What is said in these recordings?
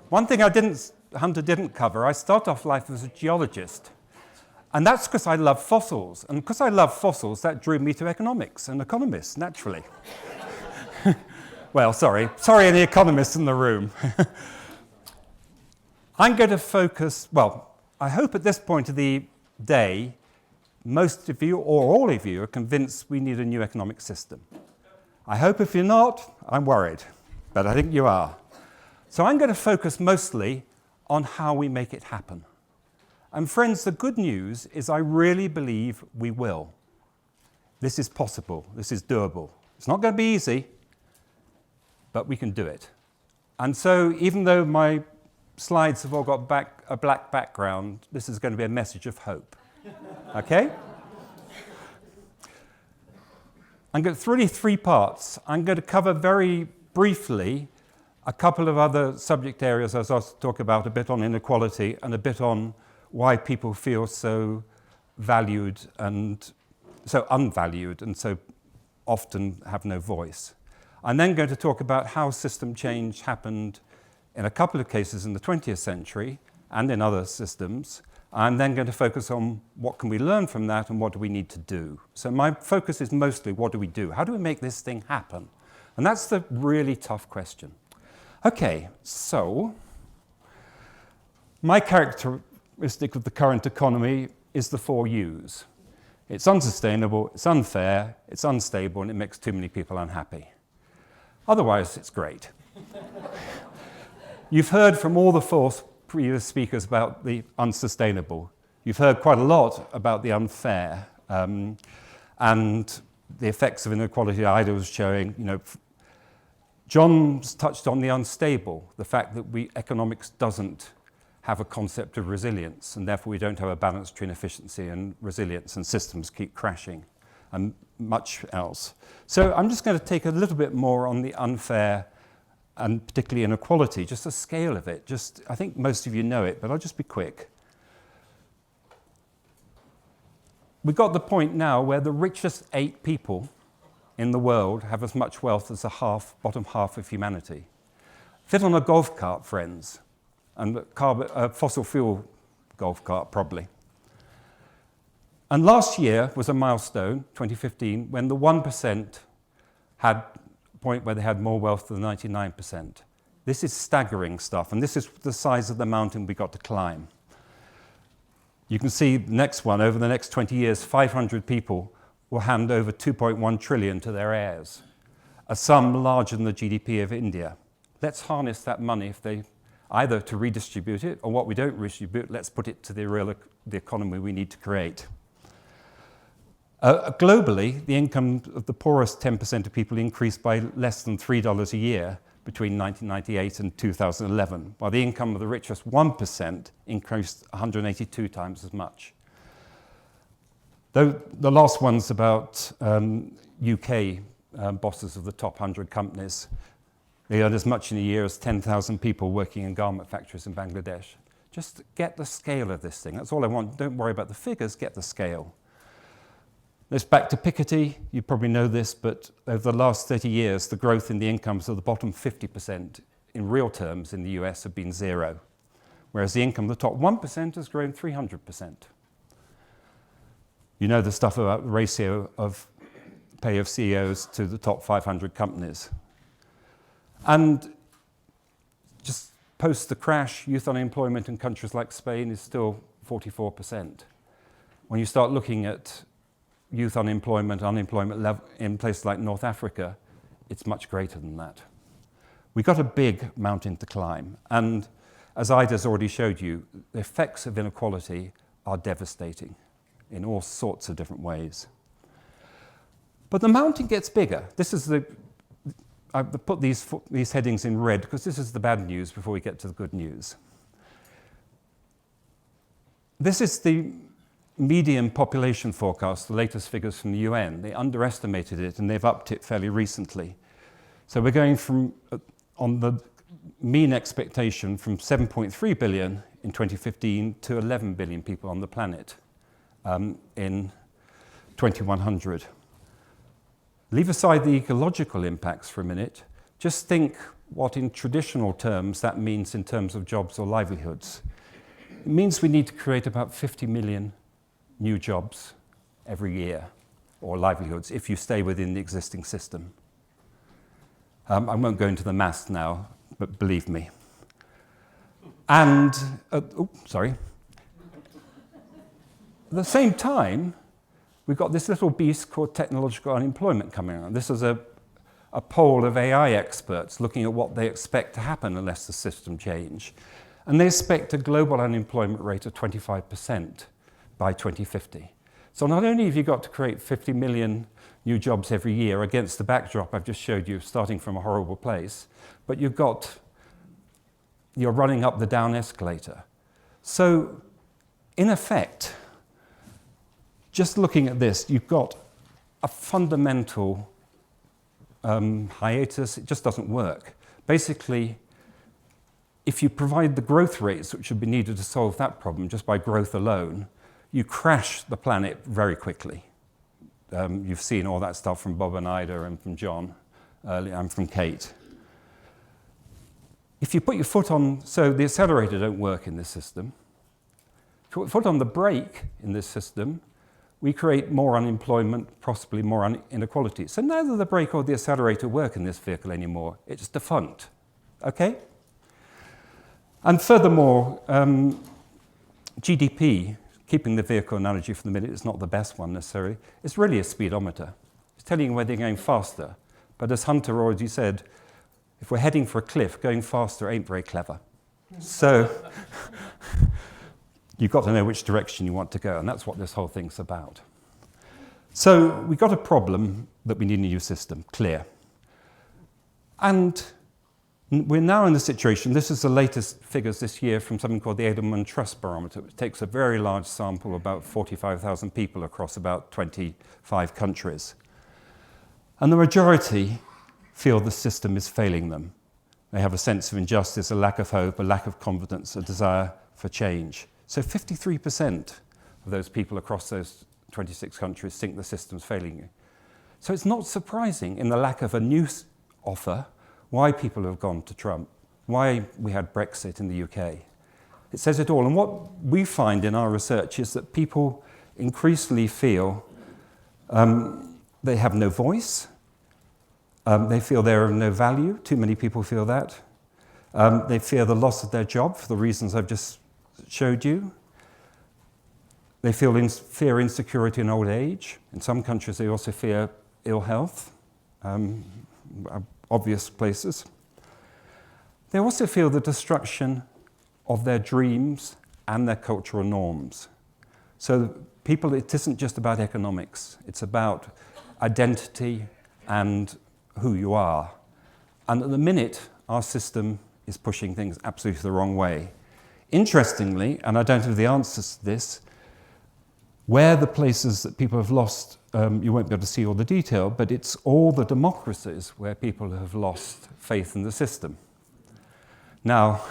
One thing Hunter didn't cover, I started off life as a geologist. And that's because I love fossils. And because I love fossils, that drew me to economics and economists, naturally. Well, sorry any economists in the room. I'm going to focus, well, I hope at this point of the day, most of you, or all of you, are convinced we need a new economic system. I hope if you're not, I'm worried, but I think you are. So I'm going to focus mostly on how we make it happen. And friends, the good news is I really believe we will. This is possible, this is doable. It's not going to be easy, but we can do it. And so even though my slides have all got a black background, this is going to be a message of hope. Okay? I'm going to really 3 parts. I'm going to cover very briefly a couple of other subject areas as I was to talk about, a bit on inequality and a bit on why people feel so valued and so unvalued and so often have no voice. I'm then going to talk about how system change happened in a couple of cases in the 20th century and in other systems. I'm then going to focus on what can we learn from that and what do we need to do. So my focus is mostly what do we do? How do we make this thing happen? And that's the really tough question. Okay, so my characteristic of the current economy is the 4 U's. It's unsustainable, it's unfair, it's unstable, and it makes too many people unhappy. Otherwise, it's great. You've heard from all the 4 previous speakers about the unsustainable. You've heard quite a lot about the unfair and the effects of inequality Ida was showing. John's touched on the unstable, the fact that economics doesn't have a concept of resilience, and therefore we don't have a balance between efficiency and resilience, and systems keep crashing, and much else. So I'm just going to take a little bit more on the unfair and particularly inequality, just the scale of it. I think most of you know it, but I'll just be quick. We've got the point now where the richest 8 people in the world have as much wealth as the bottom half of humanity. Fit on a golf cart, friends, and a fossil fuel golf cart, probably. And last year was a milestone, 2015, when the 1% had a point where they had more wealth than the 99%. This is staggering stuff, and this is the size of the mountain we got to climb. You can see the next one, over the next 20 years, 500 people will hand over 2.1 trillion to their heirs, a sum larger than the GDP of India. Let's harness that money either to redistribute it, or what we don't redistribute, let's put it to the economy we need to create. Globally, the income of the poorest 10% of people increased by less than $3 a year between 1998 and 2011, while the income of the richest 1% increased 182 times as much. Though the last one's about UK bosses of the top 100 companies. They earn as much in a year as 10,000 people working in garment factories in Bangladesh. Just get the scale of this thing. That's all I want. Don't worry about the figures, get the scale. Let's back to Piketty. You probably know this, but over the last 30 years, the growth in the incomes of the bottom 50% in real terms in the US have been 0, whereas the income of the top 1% has grown 300%. You know the stuff about the ratio of pay of CEOs to the top 500 companies. And just post the crash, youth unemployment in countries like Spain is still 44%. When you start looking at youth unemployment level in places like North Africa, it's much greater than that. We've got a big mountain to climb. And as Ida's already showed you, the effects of inequality are devastating in all sorts of different ways. But the mountain gets bigger. I've put these headings in red because this is the bad news before we get to the good news. This is the median population forecast, the latest figures from the UN. They underestimated it and they've upped it fairly recently. So we're going from, on the mean expectation, from 7.3 billion in 2015 to 11 billion people on the planet in 2100. Leave aside the ecological impacts for a minute. Just think what in traditional terms that means in terms of jobs or livelihoods. It means we need to create about 50 million new jobs every year, or livelihoods, if you stay within the existing system. I won't go into the maths now, but believe me. And, At the same time, we've got this little beast called technological unemployment coming on. This is a poll of AI experts looking at what they expect to happen unless the system change. And they expect a global unemployment rate of 25% by 2050. So not only have you got to create 50 million new jobs every year against the backdrop I've just showed you, starting from a horrible place, but you're running up the down escalator. So in effect, just looking at this, you've got a fundamental hiatus. It just doesn't work. Basically, if you provide the growth rates which would be needed to solve that problem just by growth alone, you crash the planet very quickly. You've seen all that stuff from Bob and Ida and from John earlier, and from Kate. If you put your foot on, so the accelerator don't work in this system. If you put your foot on the brake in this system, we create more unemployment, possibly more inequality. So neither the brake or the accelerator work in this vehicle anymore. It's defunct, okay? And furthermore, GDP, keeping the vehicle analogy for the minute, is not the best one necessarily. It's really a speedometer. It's telling you whether you're going faster. But as Hunter already said, if we're heading for a cliff, going faster ain't very clever. So you've got to know which direction you want to go, and that's what this whole thing's about. So we've got a problem that we need a new system, clear. And we're now in the situation, this is the latest figures this year from something called the Edelman Trust Barometer, which takes a very large sample, about 45,000 people across about 25 countries. And the majority feel the system is failing them. They have a sense of injustice, a lack of hope, a lack of confidence, a desire for change. So 53% of those people across those 26 countries think the system's failing you. So it's not surprising in the lack of a new offer why people have gone to Trump, why we had Brexit in the UK. It says it all. And what we find in our research is that people increasingly feel they have no voice, they feel they're of no value. Too many people feel that. They fear the loss of their job for the reasons I've just showed you. They fear insecurity in old age. In some countries, they also fear ill health, obvious places. They also feel the destruction of their dreams and their cultural norms. So people, it isn't just about economics. It's about identity and who you are. And at the minute, our system is pushing things absolutely the wrong way. Interestingly, and I don't have the answers to this, where the places that people have lost, you won't be able to see all the detail, but it's all the democracies where people have lost faith in the system. Now,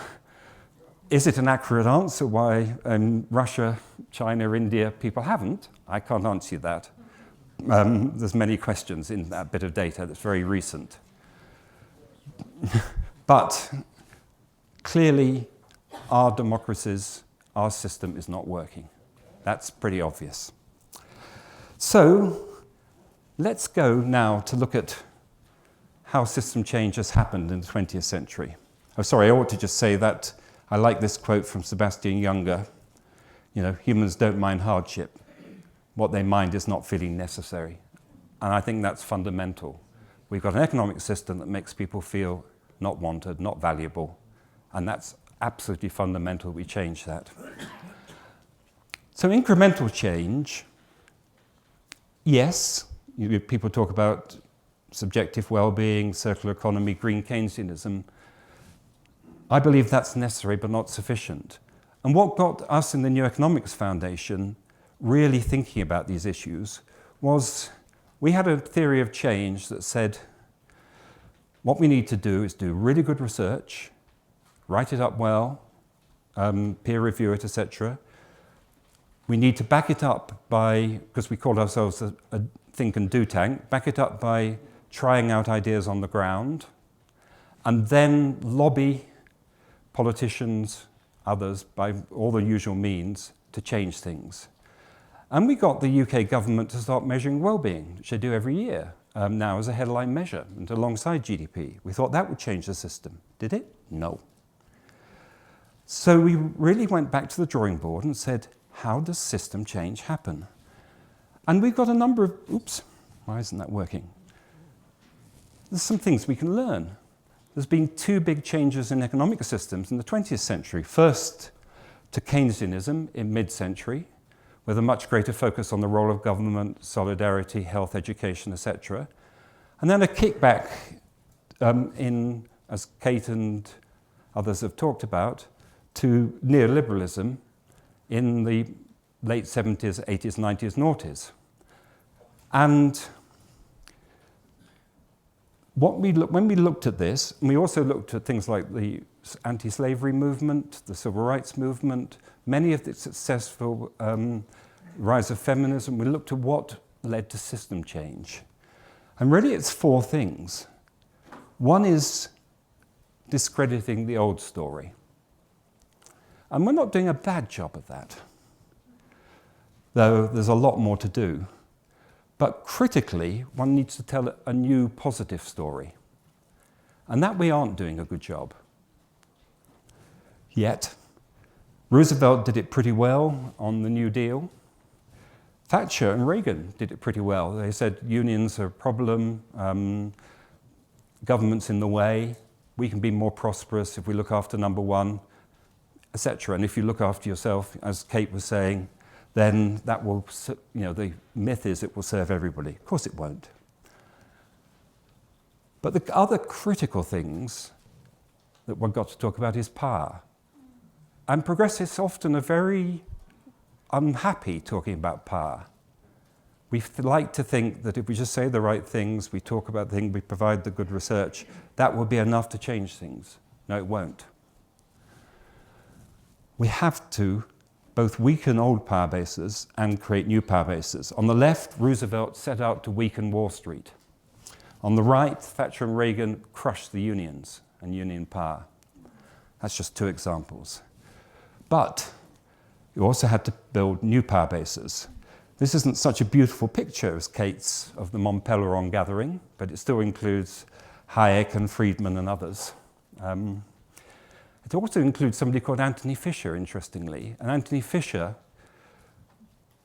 is it an accurate answer why Russia, China, India, people haven't? I can't answer you that. There's many questions in that bit of data that's very recent. But clearly, our democracies, our system is not working. That's pretty obvious. So let's go now to look at how system change has happened in the 20th century. Oh, sorry, I ought to just say that I like this quote from Sebastian Junger. You know, humans don't mind hardship. What they mind is not feeling necessary. And I think that's fundamental. We've got an economic system that makes people feel not wanted, not valuable, and that's absolutely fundamental we change that. So incremental change, yes, people talk about subjective well-being, circular economy, green Keynesianism. I believe that's necessary but not sufficient. And what got us in the New Economics Foundation really thinking about these issues was we had a theory of change that said what we need to do is do really good research, write it up well, peer review it, etc. We need to back it up by, because we called ourselves a think and do tank, back it up by trying out ideas on the ground. and then lobby politicians, others, by all the usual means to change things. And we got the UK government to start measuring well-being, which they do every year, now as a headline measure, and alongside GDP. We thought that would change the system. Did it? No. So we really went back to the drawing board and said, how does system change happen? And we've got a number of, oops, why isn't that working? There's some things we can learn. There's been two big changes in economic systems in the 20th century. First, to Keynesianism in mid-century, with a much greater focus on the role of government, solidarity, health, education, etc. And then a kickback in, as Kate and others have talked about, to neoliberalism in the late 70s, 80s, 90s, noughties. And when we looked at this, and we also looked at things like the anti-slavery movement, the civil rights movement, many of the successful rise of feminism, we looked at what led to system change. And really it's four things. One is discrediting the old story. And we're not doing a bad job of that, though there's a lot more to do. But critically, one needs to tell a new positive story. And that we aren't doing a good job. Yet, Roosevelt did it pretty well on the New Deal. Thatcher and Reagan did it pretty well. They said unions are a problem, government's in the way, we can be more prosperous if we look after number one, etc. And if you look after yourself, as Kate was saying, then that will, the myth is it will serve everybody. Of course it won't. But the other critical things that we've got to talk about is power. And progressives often are very unhappy talking about power. We like to think that if we just say the right things, we talk about things, we provide the good research, that will be enough to change things. No, it won't. We have to both weaken old power bases and create new power bases. On the left, Roosevelt set out to weaken Wall Street. On the right, Thatcher and Reagan crushed the unions and union power. That's just two examples. But you also had to build new power bases. This isn't such a beautiful picture as Kate's of the Mont Pelerin gathering, but it still includes Hayek and Friedman and others. It also includes somebody called Anthony Fisher, interestingly. And Anthony Fisher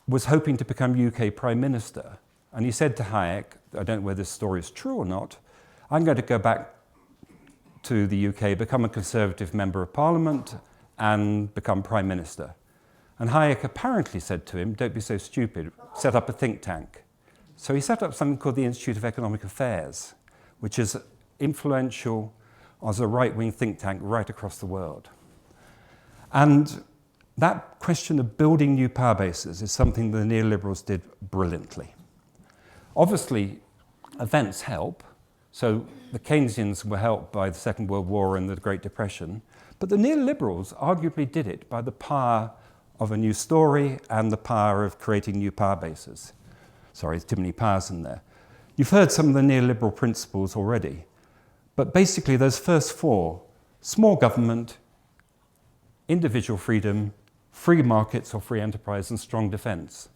was hoping to become UK Prime Minister. And he said to Hayek, I don't know whether this story is true or not, I'm going to go back to the UK, become a Conservative Member of Parliament, and become Prime Minister. And Hayek apparently said to him, don't be so stupid, set up a think tank. So he set up something called the Institute of Economic Affairs, which is influential as a right-wing think tank right across the world. And that question of building new power bases is something the neoliberals did brilliantly. Obviously, events help. So the Keynesians were helped by the Second World War and the Great Depression, but the neoliberals arguably did it by the power of a new story and the power of creating new power bases. Sorry, there's too many powers in there. You've heard some of the neoliberal principles already. But basically, those first four, small government, individual freedom, free markets or free enterprise, and strong defense.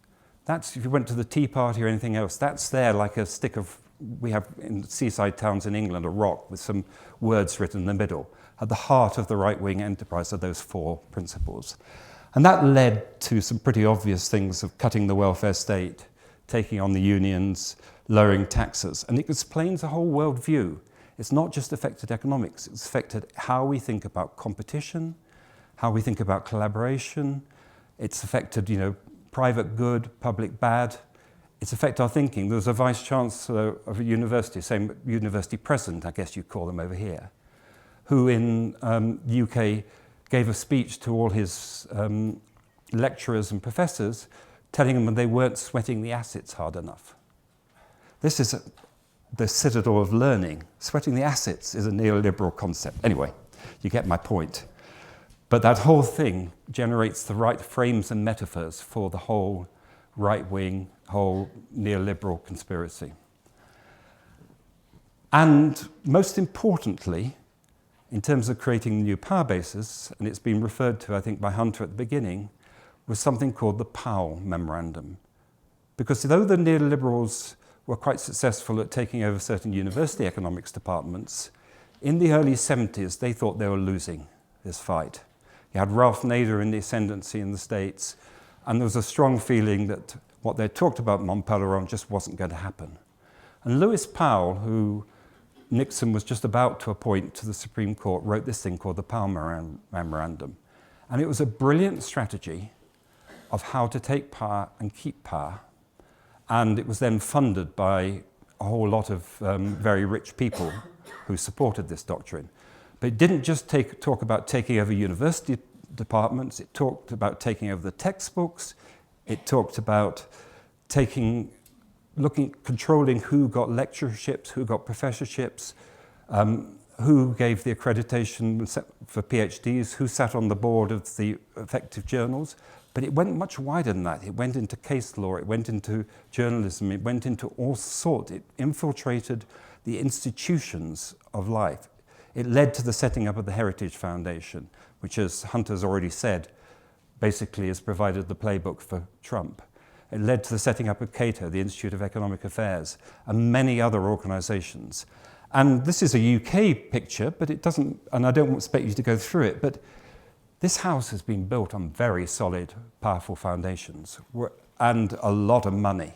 That's, if you went to the Tea Party or anything else, that's there like a stick of, we have in seaside towns in England, a rock with some words written in the middle. At the heart of the right-wing enterprise are those four principles. And that led to some pretty obvious things of cutting the welfare state, taking on the unions, lowering taxes. And it explains a whole worldview. It's not just affected economics, it's affected how we think about competition, how we think about collaboration. It's affected, private good, public bad. It's affected our thinking. There was a vice chancellor of a university, same university president, I guess you'd call them over here, who in the UK gave a speech to all his lecturers and professors, telling them they weren't sweating the assets hard enough. This is the citadel of learning. Sweating the assets is a neoliberal concept. Anyway, you get my point. But that whole thing generates the right frames and metaphors for the whole right-wing, whole neoliberal conspiracy. And most importantly, in terms of creating new power bases, and it's been referred to, I think, by Hunter at the beginning, was something called the Powell Memorandum. Because though the neoliberals were quite successful at taking over certain university economics departments, in the early 70s, they thought they were losing this fight. You had Ralph Nader in the ascendancy in the States, and there was a strong feeling that what they talked about Montpellier just wasn't going to happen. And Lewis Powell, who Nixon was just about to appoint to the Supreme Court, wrote this thing called the Powell Memorandum. And it was a brilliant strategy of how to take power and keep power. And it was then funded by a whole lot of very rich people who supported this doctrine. But it didn't just talk about taking over university departments, it talked about taking over the textbooks, it talked about controlling who got lectureships, who got professorships, who gave the accreditation for PhDs, who sat on the board of the effective journals. But it went much wider than that. It went into case law, it went into journalism, it went into all sorts. It infiltrated the institutions of life. It led to the setting up of the Heritage Foundation, which, as Hunter's already said, basically has provided the playbook for Trump. It led to the setting up of Cato, the Institute of Economic Affairs, and many other organizations. And this is a UK picture, but it doesn't, and I don't expect you to go through it, but this house has been built on very solid, powerful foundations and a lot of money.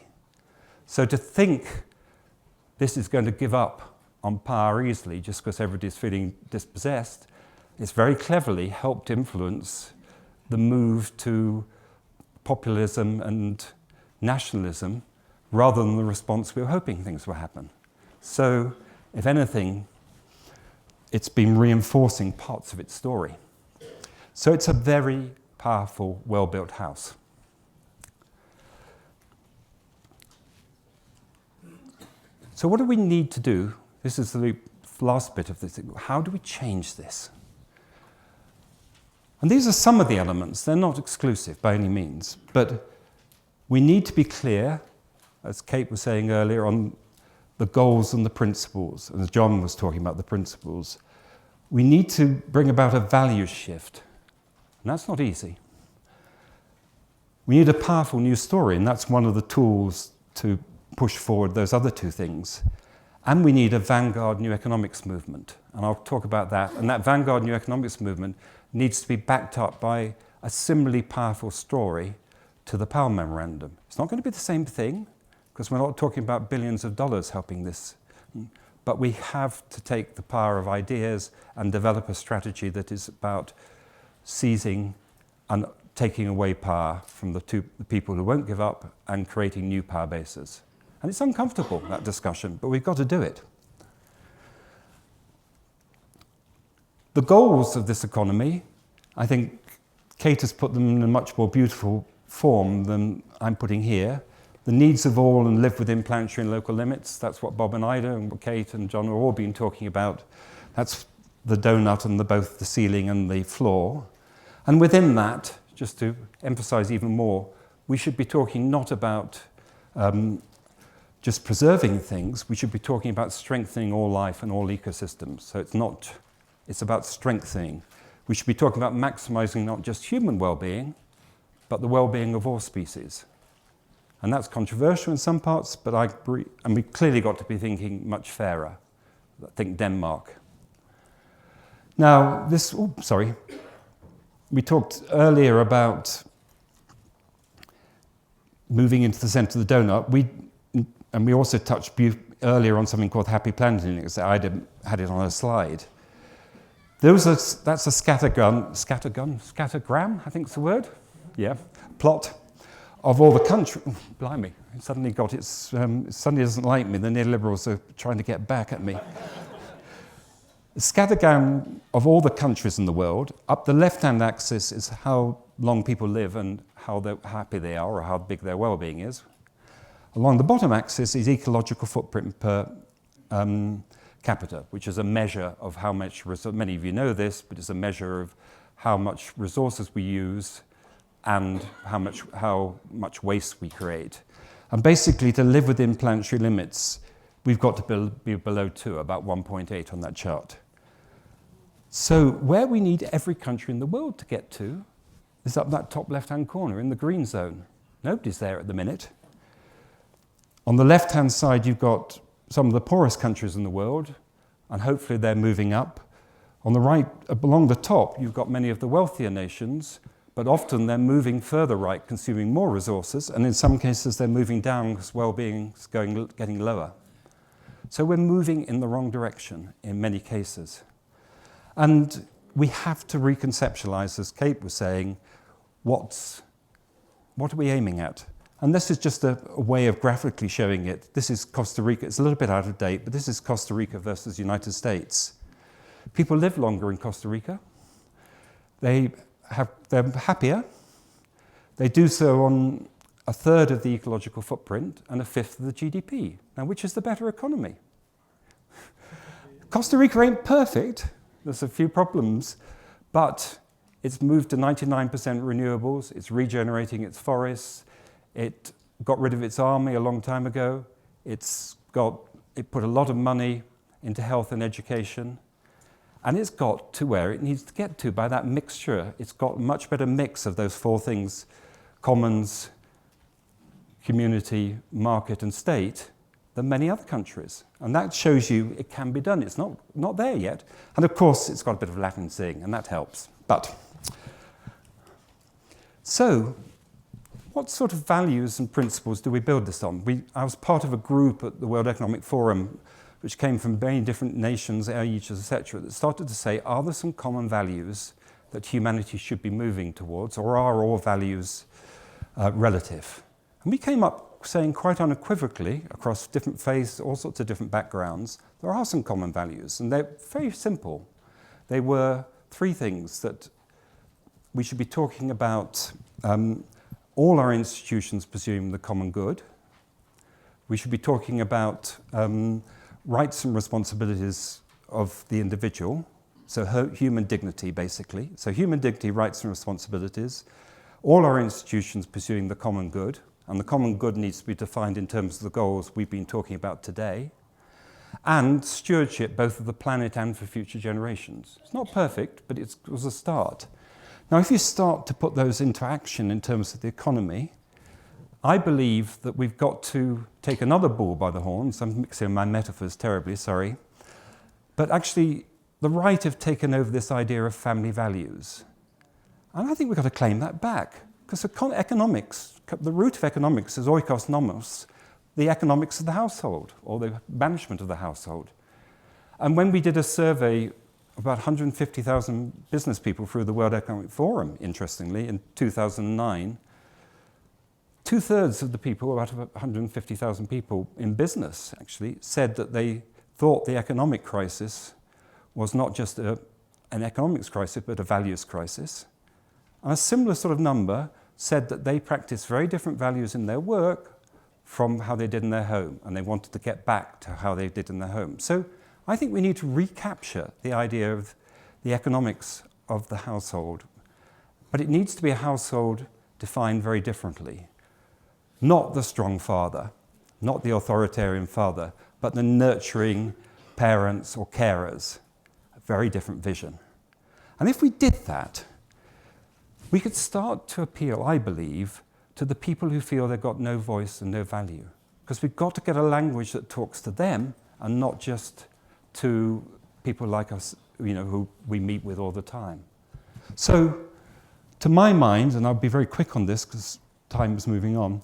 So to think this is going to give up on power easily just because everybody's feeling dispossessed, it's very cleverly helped influence the move to populism and nationalism rather than the response we were hoping things would happen. So, if anything, it's been reinforcing parts of its story. So it's a very powerful, well-built house. So what do we need to do? This is the last bit of this. How do we change this? And these are some of the elements. They're not exclusive by any means, but we need to be clear, as Kate was saying earlier, on the goals and the principles, and as John was talking about the principles. We need to bring about a value shift, and that's not easy. We need a powerful new story, and that's one of the tools to push forward those other two things. And we need a vanguard new economics movement, and I'll talk about that. And that vanguard new economics movement needs to be backed up by a similarly powerful story to the Powell Memorandum. It's not going to be the same thing, because we're not talking about billions of dollars helping this. But we have to take the power of ideas and develop a strategy that is about seizing and taking away power from the people who won't give up and creating new power bases. And it's uncomfortable, that discussion, but we've got to do it. The goals of this economy, I think Kate has put them in a much more beautiful form than I'm putting here. The needs of all and live within planetary and local limits. That's what Bob and Ida and what Kate and John have all been talking about. That's the donut and both the ceiling and the floor. And within that, just to emphasize even more, we should be talking not about just preserving things. We should be talking about strengthening all life and all ecosystems. So it's about strengthening. We should be talking about maximizing not just human well-being, but the well-being of all species. And that's controversial in some parts, but I agree. And we've clearly got to be thinking much fairer. Think Denmark. Now, we talked earlier about moving into the center of the donut. And we also touched earlier on something called Happy Planet Index. I had it on a slide. That's a scattergram, I think it's the word? Yeah, plot of all the country. Blimey, it suddenly it suddenly doesn't like me. The neoliberals are trying to get back at me. A scattergram of all the countries in the world. Up the left-hand axis is how long people live and how happy they are or how big their well-being is. Along the bottom axis is ecological footprint per capita, which is a measure of how much, many of you know this, but it's a measure of how much resources we use and how much waste we create. And basically, to live within planetary limits, we've got to be below 2, about 1.8 on that chart. So where we need every country in the world to get to is up that top left-hand corner in the green zone. Nobody's there at the minute. On the left-hand side, you've got some of the poorest countries in the world, and hopefully they're moving up. On the right, along the top, you've got many of the wealthier nations, but often they're moving further right, consuming more resources, and in some cases they're moving down because well-being is getting lower. So we're moving in the wrong direction in many cases. And we have to reconceptualize, as Kate was saying, what are we aiming at? And this is just a way of graphically showing it. This is Costa Rica. It's a little bit out of date, but this is Costa Rica versus United States. People live longer in Costa Rica. They're happier. They do so on a third of the ecological footprint and a fifth of the GDP. Now, which is the better economy? Costa Rica ain't perfect. There's a few problems, but it's moved to 99% renewables. It's regenerating its forests. It got rid of its army a long time ago. It put a lot of money into health and education. And it's got to where it needs to get to by that mixture. It's got a much better mix of those four things: commons, community, market, and state, than many other countries. And that shows you it can be done. It's not there yet. And of course, it's got a bit of Latin sing, and that helps. So, what sort of values and principles do we build this on? I was part of a group at the World Economic Forum which came from many different nations, ages, etc., that started to say, are there some common values that humanity should be moving towards, or are all values relative? And we came up saying quite unequivocally, across different faiths, all sorts of different backgrounds, there are some common values, and they're very simple. They were three things: that we should be talking about all our institutions pursuing the common good. We should be talking about rights and responsibilities of the individual, so human dignity, basically. So human dignity, rights and responsibilities. All our institutions pursuing the common good, and the common good needs to be defined in terms of the goals we've been talking about today. And stewardship, both of the planet and for future generations. It's not perfect, but it was a start. Now, if you start to put those into action in terms of the economy, I believe that we've got to take another bull by the horns. I'm mixing my metaphors terribly, sorry. But actually, the right have taken over this idea of family values. And I think we've got to claim that back. Because economics, the root of economics is oikos nomos, the economics of the household, or the management of the household. And when we did a survey of about 150,000 business people through the World Economic Forum, interestingly, in 2009, 2/3 of the people, about 150,000 people in business, actually, said that they thought the economic crisis was not just an economics crisis, but a values crisis. And a similar sort of number said that they practiced very different values in their work from how they did in their home, and they wanted to get back to how they did in their home. So I think we need to recapture the idea of the economics of the household. But it needs to be a household defined very differently. Not the strong father, not the authoritarian father, but the nurturing parents or carers. A very different vision. And if we did that, we could start to appeal, I believe, to the people who feel they've got no voice and no value. Because we've got to get a language that talks to them and not just to people like us, who we meet with all the time. So, to my mind, and I'll be very quick on this because time is moving on,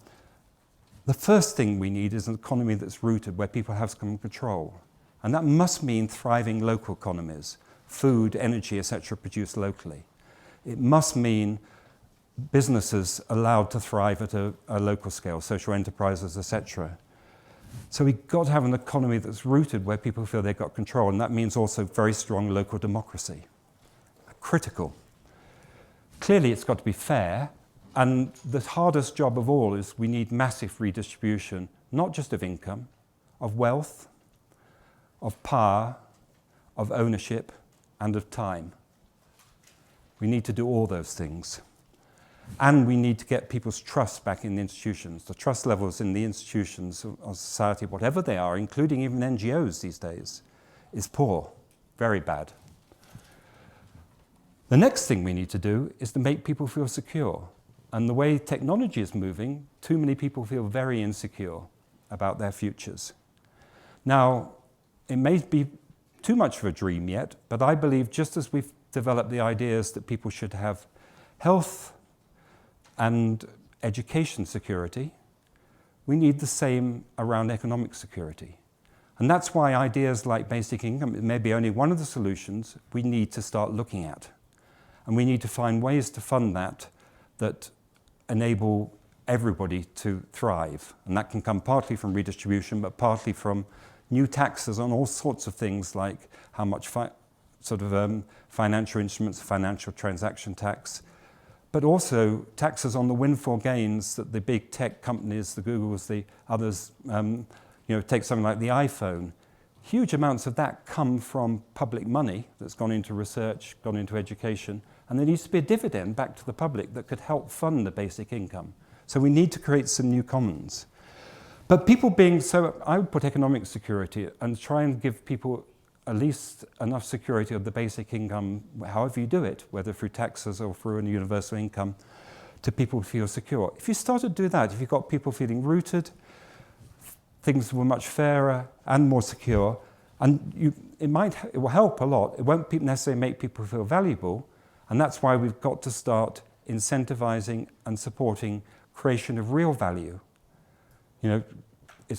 the first thing we need is an economy that's rooted where people have some control. And that must mean thriving local economies, food, energy, etc., produced locally. It must mean businesses allowed to thrive at a local scale, social enterprises, etc. So we've got to have an economy that's rooted where people feel they've got control, and that means also very strong local democracy. Critical. Clearly, it's got to be fair, and the hardest job of all is we need massive redistribution, not just of income, of wealth, of power, of ownership, and of time. We need to do all those things. And we need to get people's trust back in the institutions. The trust levels in the institutions of society, whatever they are, including even NGOs these days, is poor, very bad. The next thing we need to do is to make people feel secure. And the way technology is moving, too many people feel very insecure about their futures. Now, it may be too much of a dream yet, but I believe just as we've developed the ideas that people should have health and education security, we need the same around economic security. And that's why ideas like basic income, it may be only one of the solutions we need to start looking at. And we need to find ways to fund that enable everybody to thrive. And that can come partly from redistribution, but partly from new taxes on all sorts of things like how much financial instruments, financial transaction tax, but also taxes on the windfall gains that the big tech companies, the Googles, the others, take something like the iPhone. Huge amounts of that come from public money that's gone into research, gone into education, and there needs to be a dividend back to the public that could help fund the basic income. So we need to create some new commons. But people I would put economic security and try and give people at least enough security of the basic income, however you do it, whether through taxes or through a universal income, to people feel secure. If you started to do that, if you got people feeling rooted, things were much fairer and more secure, and it will help a lot. It won't necessarily make people feel valuable, and that's why we've got to start incentivizing and supporting creation of real value.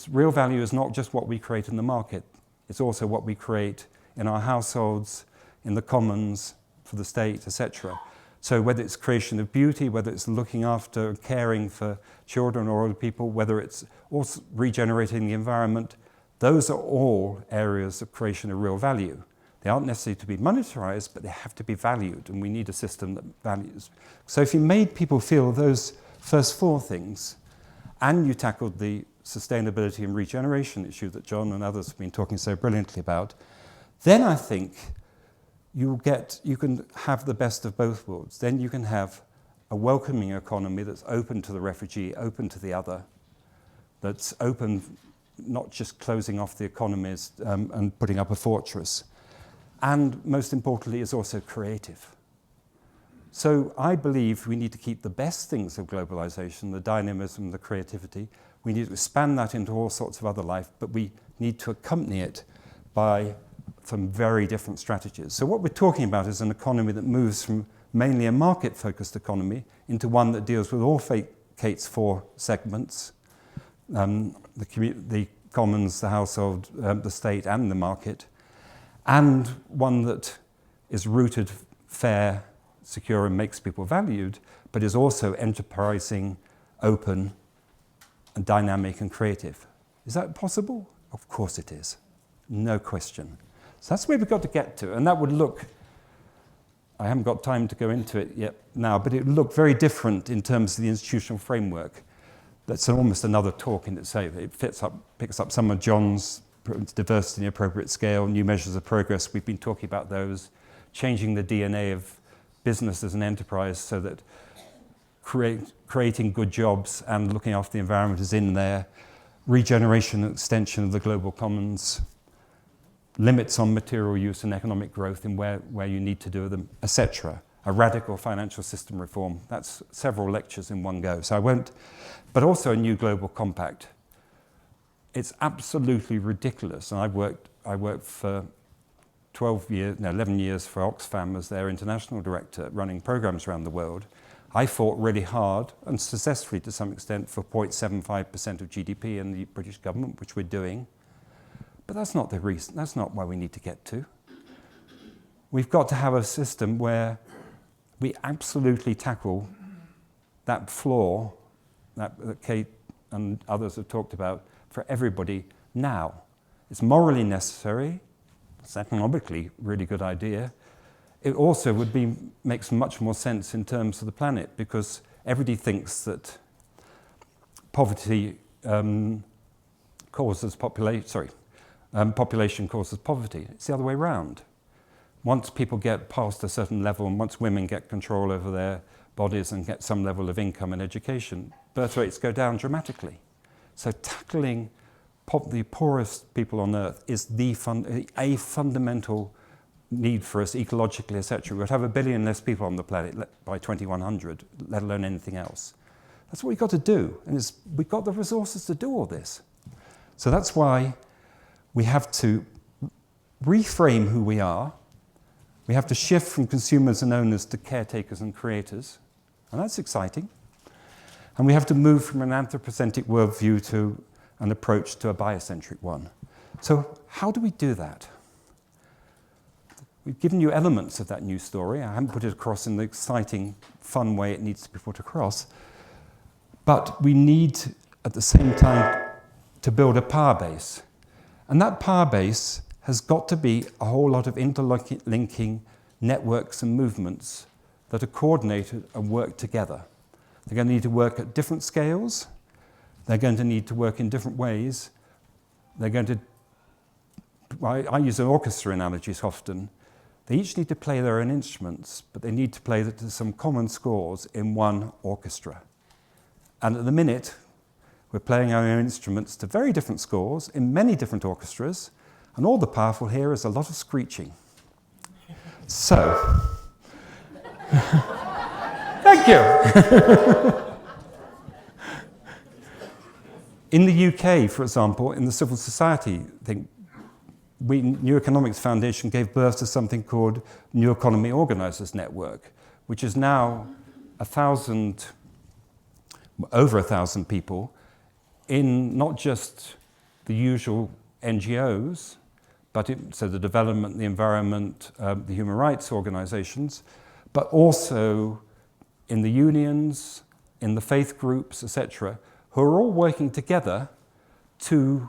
Real value is not just what we create in the market, it's also what we create in our households, in the commons, for the state, etc. So whether it's creation of beauty, whether it's looking after and caring for children or other people, whether it's also regenerating the environment, those are all areas of creation of real value. They aren't necessarily to be monetarized, but they have to be valued, and we need a system that values. So if you made people feel those first four things, and you tackled the sustainability and regeneration issue that John and others have been talking so brilliantly about, then I think you can have the best of both worlds. Then you can have a welcoming economy that's open to the refugee, open to the other, that's open, not just closing off the economies and putting up a fortress. And most importantly, is also creative. So I believe we need to keep the best things of globalization, the dynamism, the creativity. We need to expand that into all sorts of other life, but we need to accompany it by some very different strategies. So what we're talking about is an economy that moves from mainly a market-focused economy into one that deals with all Kate's four segments, the commons, the household, the state, and the market, and one that is rooted, fair, secure, and makes people valued, but is also enterprising, open, and dynamic and creative. Is that possible? Of course it is. No question. So that's where we've got to get to, and that would look, I haven't got time to go into it yet now, but it would look very different in terms of the institutional framework. That's almost another talk in itself. It picks up some of John's diversity and appropriate scale, new measures of progress. We've been talking about those, changing the DNA of business as an enterprise so that creating good jobs and looking after the environment is in there, regeneration and extension of the global commons, limits on material use and economic growth in where you need to do them, etc. A radical financial system reform. That's several lectures in one go. So I won't, but also a new global compact. It's absolutely ridiculous. And I worked for 11 years for Oxfam as their international director, running programs around the world. I fought really hard, and successfully to some extent, for 0.75% of GDP in the British government, which we're doing. But that's not the reason. That's not where we need to get to. We've got to have a system where we absolutely tackle that flaw that Kate and others have talked about for everybody now. It's morally necessary. It's economically a really good idea. It also makes much more sense in terms of the planet, because everybody thinks that poverty causes population causes poverty. It's the other way around. Once people get past a certain level, and once women get control over their bodies and get some level of income and education, birth rates go down dramatically. So tackling the poorest people on earth is a fundamental need for us ecologically, etc., we'd have 1 billion less people on the planet by 2100, let alone anything else. That's what we've got to do, and we've got the resources to do all this. So that's why we have to reframe who we are. We have to shift from consumers and owners to caretakers and creators, and that's exciting. And we have to move from an anthropocentric worldview to an approach to a biocentric one. So how do we do that? We've given you elements of that new story. I haven't put it across in the exciting, fun way it needs to be put across. But we need, at the same time, to build a power base. And that power base has got to be a whole lot of interlinking networks and movements that are coordinated and work together. They're going to need to work at different scales. They're going to need to work in different ways. They're going to, I use an orchestra analogies often. They each need to play their own instruments, but they need to play to some common scores in one orchestra. And at the minute, we're playing our own instruments to very different scores in many different orchestras, and all the powerful here is a lot of screeching. So, thank you. In the UK, for example, in the civil society thing, New Economics Foundation gave birth to something called New Economy Organisers Network, which is now over 1,000 people in not just the usual NGOs, but so the development, the environment, the human rights organizations, but also in the unions, in the faith groups, etc., who are all working together to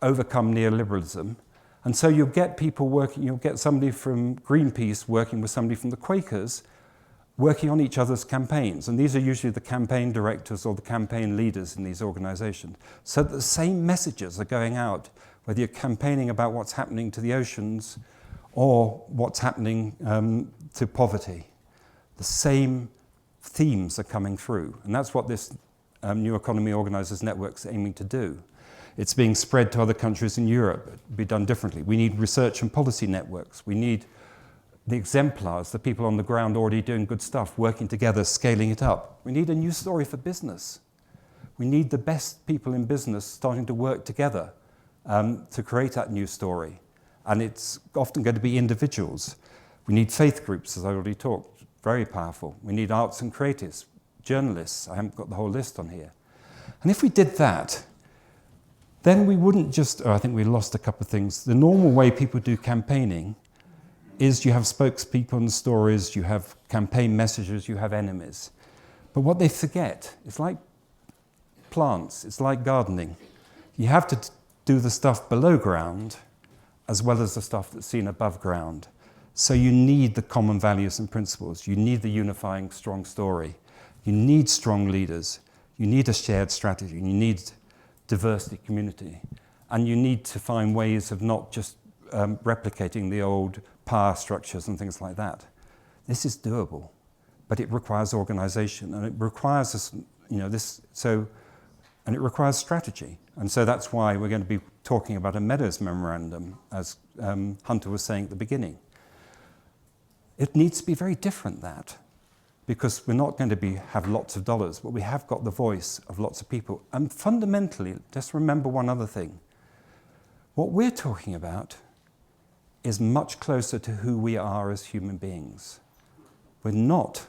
overcome neoliberalism. And so you'll get people working, you'll get somebody from Greenpeace working with somebody from the Quakers, working on each other's campaigns. And these are usually the campaign directors or the campaign leaders in these organizations. So the same messages are going out, whether you're campaigning about what's happening to the oceans or what's happening to poverty. The same themes are coming through. And that's what this New Economy Organisers Network is aiming to do. It's being spread to other countries in Europe. It'll be done differently. We need research and policy networks. We need the exemplars, the people on the ground already doing good stuff, working together, scaling it up. We need a new story for business. We need the best people in business starting to work together to create that new story. And it's often going to be individuals. We need faith groups, as I already talked, very powerful. We need arts and creatives, journalists. I haven't got the whole list on here. And if we did that, then we wouldn't just, I think we lost a couple of things. The normal way people do campaigning is you have spokespeople and stories, you have campaign messages, you have enemies. But what they forget, it's like plants, it's like gardening. You have to do the stuff below ground as well as the stuff that's seen above ground. So you need the common values and principles. You need the unifying strong story. You need strong leaders. You need a shared strategy. You need diversity, community. And you need to find ways of not just replicating the old power structures and things like that. This is doable, but it requires organization, and it requires us, and it requires strategy. And so that's why we're going to be talking about a Meadows Memorandum, as Hunter was saying at the beginning. It needs to be very different, that, because we're not going to have lots of dollars, but we have got the voice of lots of people. And fundamentally, just remember one other thing. What we're talking about is much closer to who we are as human beings. We're not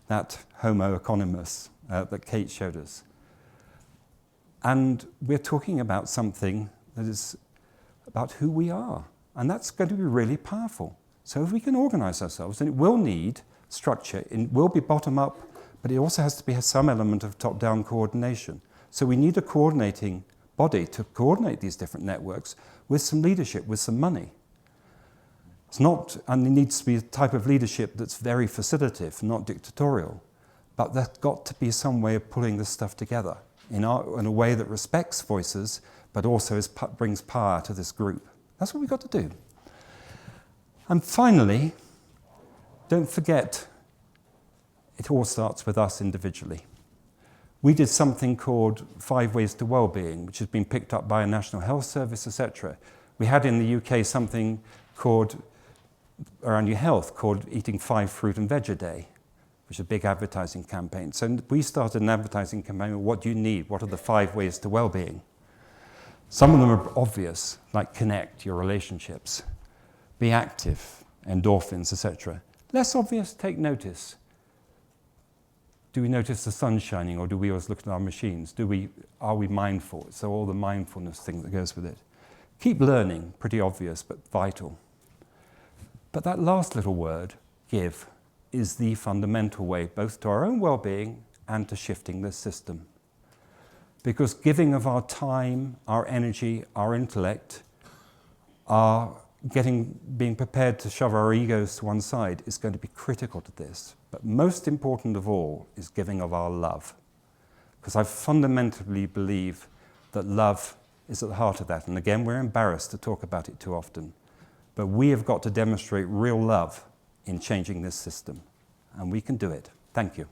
that Homo economus that Kate showed us. And we're talking about something that is about who we are. And that's going to be really powerful. So if we can organize ourselves, and it will need structure, it will be bottom-up, but it also has to be some element of top-down coordination. So we need a coordinating body to coordinate these different networks with some leadership, with some money. It's not, and it needs to be a type of leadership that's very facilitative, not dictatorial. But there's got to be some way of pulling this stuff together in a way that respects voices, but also brings power to this group. That's what we've got to do. And finally, don't forget, it all starts with us individually. We did something called 5 Ways to Wellbeing, which has been picked up by a National Health Service, etc. We had in the UK something called around your health called Eating 5 Fruit and Veg a Day, which is a big advertising campaign. So we started an advertising campaign, what do you need? What are the 5 ways to well-being? Some of them are obvious, like connect, your relationships, be active, endorphins, etc. Less obvious, take notice. Do we notice the sun shining, or do we always look at our machines? Are we mindful? So all the mindfulness thing that goes with it. Keep learning, pretty obvious, but vital. But that last little word, give, is the fundamental way, both to our own well-being and to shifting this system. Because giving of our time, our energy, our intellect, being prepared to shove our egos to one side is going to be critical to this. But most important of all is giving of our love. Because I fundamentally believe that love is at the heart of that. And again, we're embarrassed to talk about it too often. But we have got to demonstrate real love in changing this system. And we can do it. Thank you.